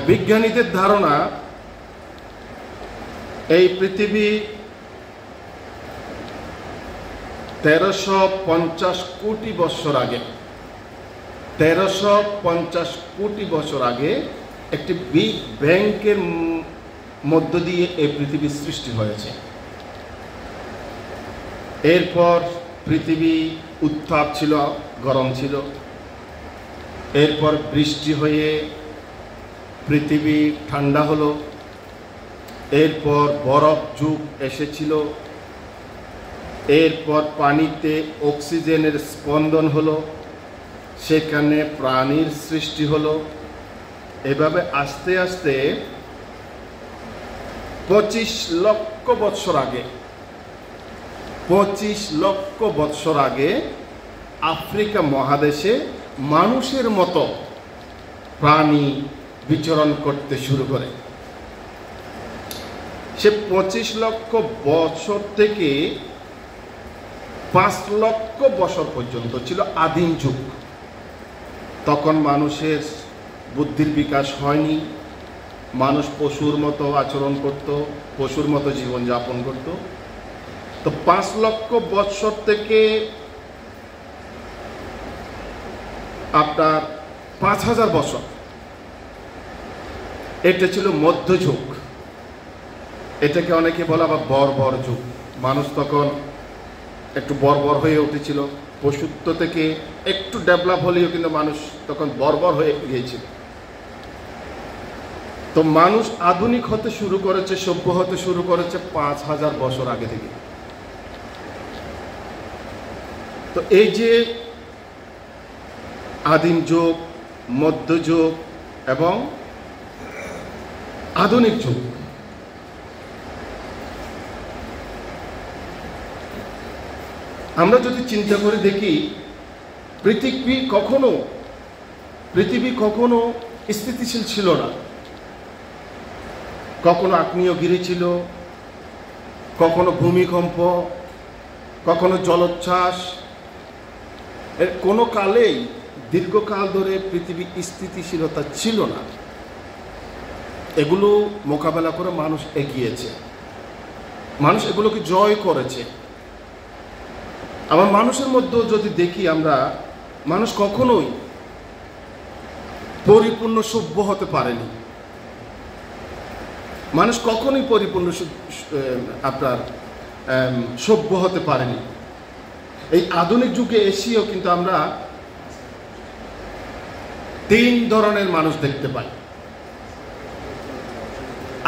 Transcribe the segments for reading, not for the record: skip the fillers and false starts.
বিজ্ঞানীদের ধারণা এই পৃথিবী 1350 কোটি বছর আগে 1350 কোটি বছর আগে একটি বিগ ব্যাংকের মধ্য দিয়ে এই পৃথিবীর সৃষ্টি হয়েছে। এরপর পৃথিবী উত্তাপ ছিল, গরম ছিল। এরপর বৃষ্টি হয়ে পৃথিবী ঠান্ডা হলো। এরপর বরফ যুগ এসেছিল। এরপর পানিতে অক্সিজেনের স্পন্দন হলো, সেখানে প্রাণীর সৃষ্টি হলো। এভাবে আস্তে আস্তে 25 লক্ষ বৎসর আগে 25 লক্ষ বৎসর আগে আফ্রিকা মহাদেশে মানুষের মতো প্রাণী বিচরণ করতে শুরু করে। সে 25 লক্ষ বছর থেকে 5 লক্ষ বছর পর্যন্ত ছিল আদিম যুগ। তখন মানুষের বুদ্ধির বিকাশ হয়নি, মানুষ পশুর মতো আচরণ করত, পশুর মতো জীবনযাপন করত। তো 5 লক্ষ বছর থেকে আপনার 5000 বছর, এটা ছিল মধ্যযুগ। এটাকে অনেকে বলে আবার বর্বর যুগ। মানুষ তখন একটু বর্বর হয়ে উঠেছিল, পশুত্ব থেকে একটু ডেভেলপ হলেও কিন্তু মানুষ তখন বর্বর হয়ে গিয়েছিল। তো মানুষ আধুনিক হতে শুরু করেছে, সভ্য হতে শুরু করেছে 5000 বছর আগে থেকে। তো এই যে আদিম যুগ, মধ্যযুগ এবং আধুনিক যুগ, আমরা যদি চিন্তা করে দেখি, পৃথিবী কখনো স্থিতিশীল ছিল না। কখনো আগ্নেয়গিরি ছিল, কখনো ভূমিকম্প, কখনো জলোচ্ছ্বাস। এর কোনো কালেই দীর্ঘকাল ধরে পৃথিবী স্থিতিশীলতা ছিল না। এগুলো মোকাবেলা করে মানুষ এগিয়েছে, মানুষ এগুলোকে জয় করেছে। আবার মানুষের মধ্যেও যদি দেখি আমরা, মানুষ কখনোই পরিপূর্ণ সভ্য হতে পারেনি। মানুষ কখনোই পরিপূর্ণ আপনার সভ্য হতে পারেনি। এই আধুনিক যুগে এসেও কিন্তু আমরা 3 ধরনের মানুষ দেখতে পাই।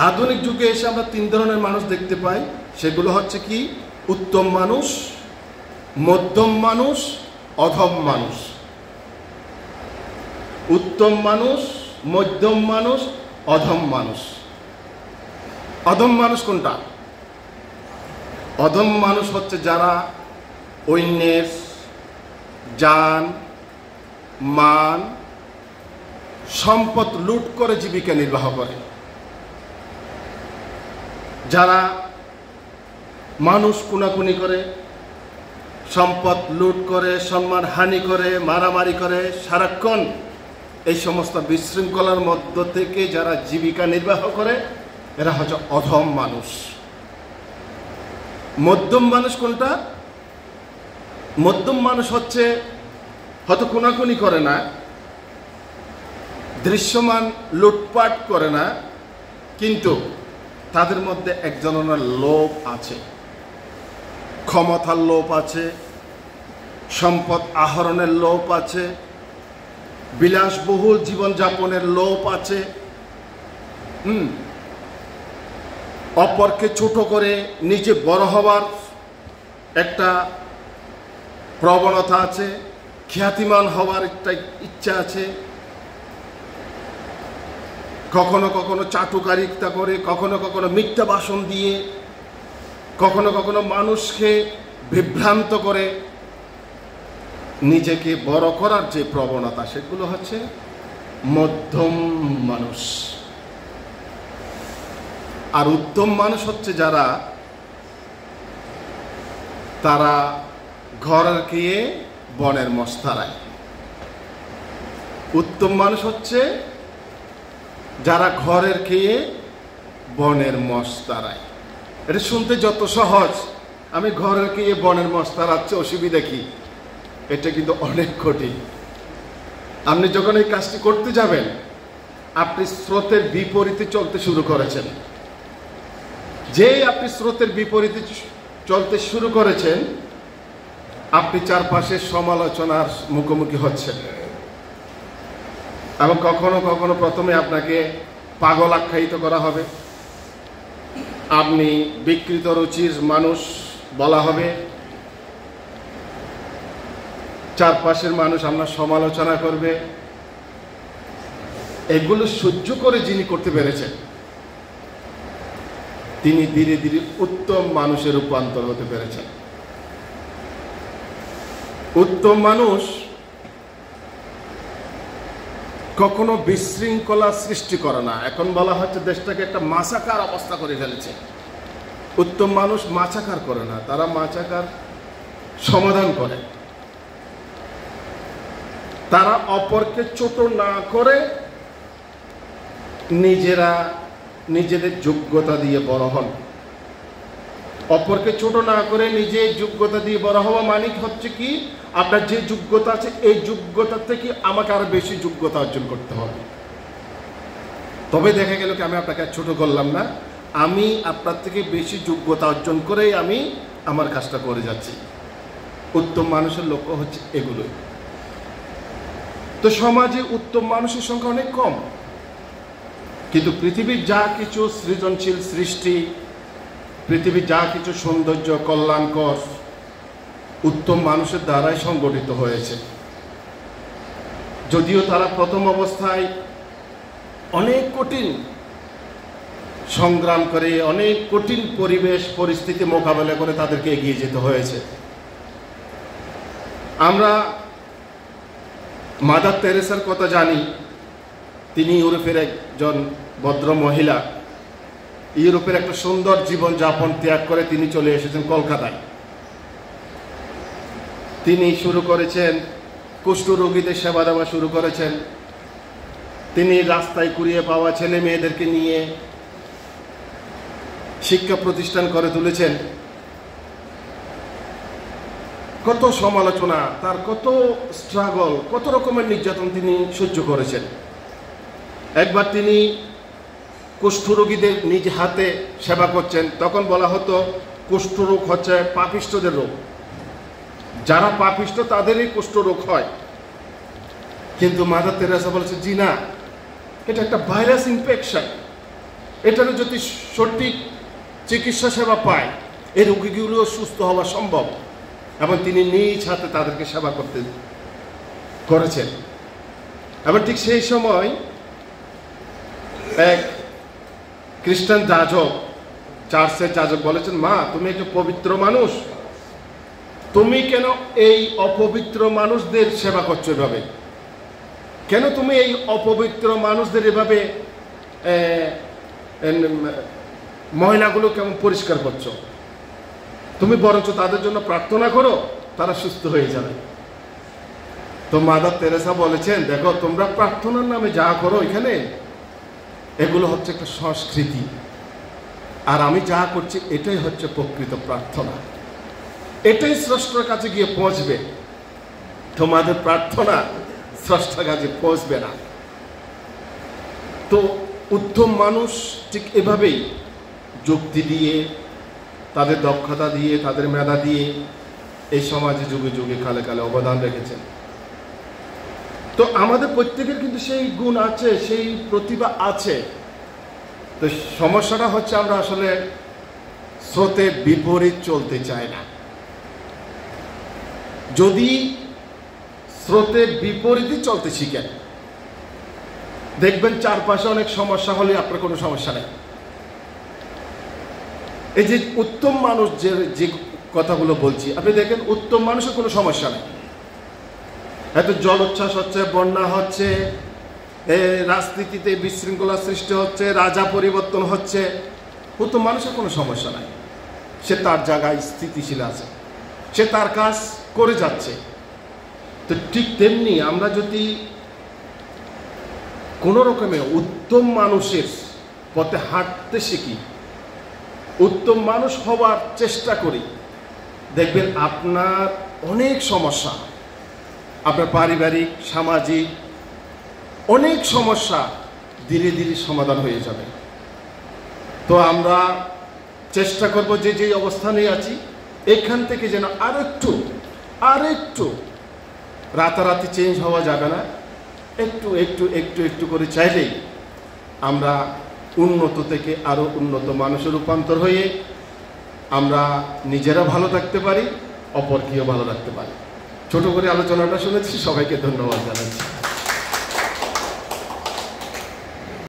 আধুনিক যুগে এসে আমরা 3 ধরনের মানুষ দেখতে পাই। সেগুলো হচ্ছে কি? উত্তম মানুষ, মধ্যম মানুষ, অধম মানুষ। উত্তম মানুষ, মধ্যম মানুষ, অধম মানুষ। অধম মানুষ কোনটা? অধম মানুষ হচ্ছে যারা অন্যের জান, মান, সম্পদ লুট করে জীবিকা নির্বাহ করে, যারা মানুষ খুনাখুনি করে, সম্পদ লুট করে, সম্মান হানি করে, মারামারি করে, সারাক্ষণ এই সমস্ত বিশৃঙ্খলার মধ্য থেকে যারা জীবিকা নির্বাহ করে, এরা হচ্ছে অধম মানুষ। মধ্যম মানুষ কোনটা? মধ্যম মানুষ হচ্ছে হয়তো খুনাখুনি করে না, দৃশ্যমান লুটপাট করে না, কিন্তু তাদের মধ্যে এক ধরনের লোভ আছে, ক্ষমতার লোভ আছে, সম্পদ আহরণের লোভ আছে, বিলাসবহুল জীবনযাপনের লোভ আছে, অপরকে ছোট করে নিজে বড় হবার একটা প্রবণতা আছে, খ্যাতিমান হওয়ার একটা ইচ্ছা আছে। কখনো কখনো চাটুকারিতা করে, কখনো কখনো মিথ্যা ভাষণ দিয়ে, কখনো কখনো মানুষকে বিভ্রান্ত করে নিজেকে বড় করার যে প্রবণতা, সেগুলো হচ্ছে মধ্যম মানুষ। আর উত্তম মানুষ হচ্ছে যারা, তারা ঘরের খেয়ে বনের মশতারায়। উত্তম মানুষ হচ্ছে যারা ঘরের খেয়ে বনের মশ তাড়ায়। এটা শুনতে যত সহজ, আমি ঘরের খেয়ে বনের মশ তাড়াচ্ছি, অসুবিধা কি? এটা কিন্তু অনেক কঠিন। আপনি যখন এই কাজটি করতে যাবেন, আপনি স্রোতের বিপরীতে চলতে শুরু করেছেন। যেই আপনি স্রোতের বিপরীতে চলতে শুরু করেছেন, আপনি চারপাশের সমালোচনার মুখোমুখি হচ্ছেন, এবং কখনো কখনো প্রথমে আপনাকে পাগল আখ্যায়িত করা হবে, আপনি বিকৃত রুচির মানুষ বলা হবে, চারপাশের মানুষ আপনার সমালোচনা করবে। এগুলো সহ্য করে যিনি করতে পেরেছেন, তিনি ধীরে ধীরে উত্তম মানুষের রূপান্তর হতে পেরেছেন। উত্তম মানুষ কখনো বিশৃঙ্খলা সৃষ্টি করে না। এখন বলা হচ্ছে দেশটাকে একটা মাছাকার অবস্থা করে ফেলেছে। উত্তম মানুষ মাছাকার করে না, তারা মাছাকার সমাধান করে। তারা অপরকে ছোট না করে নিজেরা নিজেদের যোগ্যতা দিয়ে বড় হন। অপরকে ছোট না করে নিজের যোগ্যতা দিয়ে বড় হওয়া মানে হচ্ছে কি, আপনার যে যোগ্যতা আছে এই যোগ্যতা থেকে আমাকে আরো বেশি যোগ্যতা অর্জন করতে হবে। তবে দেখা গেল কি আমি আপনাকে ছোট করলাম না, আমি আপনার থেকে বেশি যোগ্যতা অর্জন করেই আমি আমার কাজটা করে যাচ্ছি। উত্তম মানুষের লক্ষ্য হচ্ছে এগুলোই। তো সমাজে উত্তম মানুষের সংখ্যা অনেক কম, কিন্তু পৃথিবীর যা কিছু সৃজনশীল সৃষ্টি, পৃথিবীর যা কিছু সৌন্দর্য কল্যাণকর, উত্তম মানুষের দ্বারাই সংগঠিত হয়েছে। যদিও তারা প্রথম অবস্থায় অনেক কঠিন সংগ্রাম করে, অনেক কঠিন পরিবেশ পরিস্থিতি মোকাবেলা করে তাদেরকে এগিয়ে যেতে হয়েছে। আমরা মাদার তেরেসার কথা জানি। তিনি ইউরোপের একজন ভদ্র মহিলা, ইউরোপের একটা সুন্দর জীবন যাপন ত্যাগ করে তিনি চলে এসেছেন কলকাতায়। তিনি শুরু করেছেন কুষ্ঠরোগীদের সেবা দেওয়া শুরু করেছেন। তিনি রাস্তায় কুড়িয়ে পাওয়া ছেলে মেয়েদেরকে নিয়ে শিক্ষা প্রতিষ্ঠান করে তুলেছেন। কত সমালোচনা, তার কত স্ট্রাগল, কত রকমের নির্যাতন তিনি সহ্য করেছেন। একবার তিনি কুষ্ঠরোগীদের নিজ হাতে সেবা করছেন। তখন বলা হতো কুষ্ঠরোগ হচ্ছে পাপিষ্ঠদের রোগ, যারা পাপিষ্ঠ তাদেরই কুষ্ঠরোগ হয়। কিন্তু মাদার তেরেসা বলেছে জি না, এটা একটা ভাইরাস ইনফেকশন, এটার যদি সঠিক চিকিৎসা সেবা পায় এই রোগীগুলো সুস্থ হওয়া সম্ভব। এবং তিনি নিজ হাতে তাদেরকে সেবা করেছেন। এবং ঠিক সেই সময় এক খ্রিস্টান যাজক, চার্চের যাজক বলেছেন, মা তুমি একটা পবিত্র মানুষ, তুমি কেন এই অপবিত্র মানুষদের সেবা করছো এভাবে? কেন তুমি এই অপবিত্র মানুষদের এভাবে ময়লাগুলো কেমন পরিষ্কার করছো? তুমি বরঞ্চ তাদের জন্য প্রার্থনা করো, তারা সুস্থ হয়ে যাবে। তো মাদার তেরেসা বলেছেন, দেখো তোমরা প্রার্থনার নামে যা করো এখানে, এগুলো হচ্ছে একটা সংস্কৃতি, আর আমি যা করছি এটাই হচ্ছে প্রকৃত প্রার্থনা, এটাই স্রষ্টার কাছে গিয়ে পৌঁছবে। তোমাদের প্রার্থনা স্রষ্টার কাছে পৌঁছবে না। তো উত্তম মানুষ ঠিক এভাবেই যুক্তি দিয়ে, তাদের দক্ষতা দিয়ে, তাদের মেধা দিয়ে এই সমাজে যুগে যুগে কালে কালে অবদান রেখেছেন। তো আমাদের প্রত্যেকের কিন্তু সেই গুণ আছে, সেই প্রতিভা আছে। তো সমস্যাটা হচ্ছে আমরা আসলে স্রোতে বিপরীত চলতে চাই না। যদি স্রোতে বিপরীতই চলতে শিখেন, দেখবেন চারপাশে অনেক সমস্যা হলে আপনার কোনো সমস্যা নেই। এই যে উত্তম মানুষ যে কথাগুলো বলছি, আপনি দেখেন উত্তম মানুষের কোনো সমস্যা নেই। এত জলোচ্ছ্বাস হচ্ছে, বন্যা হচ্ছে, রাজনীতিতে বিশৃঙ্খলা সৃষ্টি হচ্ছে, রাজা পরিবর্তন হচ্ছে, উত্তম মানুষের কোনো সমস্যা নাই। সে তার জায়গায় স্থিতিশীল আছে, সে তার কাজ করে যাচ্ছে। তো ঠিক তেমনি আমরা যদি কোনো রকমে উত্তম মানুষের পথে হাঁটতে শিখি, উত্তম মানুষ হওয়ার চেষ্টা করি, দেখবেন আপনার অনেক সমস্যা, আপনার পারিবারিক সামাজিক অনেক সমস্যা ধীরে ধীরে সমাধান হয়ে যাবে। তো আমরা চেষ্টা করব যে যে অবস্থানে আছি এখান থেকে যেন আরেকটু রাতারাতি চেঞ্জ হওয়া যাবে না, একটু একটু একটু একটু করে চাইলেই আমরা উন্নত থেকে আরও উন্নত মানুষের রূপান্তর হয়ে আমরা নিজেরা ভালো থাকতে পারি, অপরকেও ভালো রাখতে পারি। ছোট করে আলোচনাটা শুনেছি, সবাইকে ধন্যবাদ জানাচ্ছি।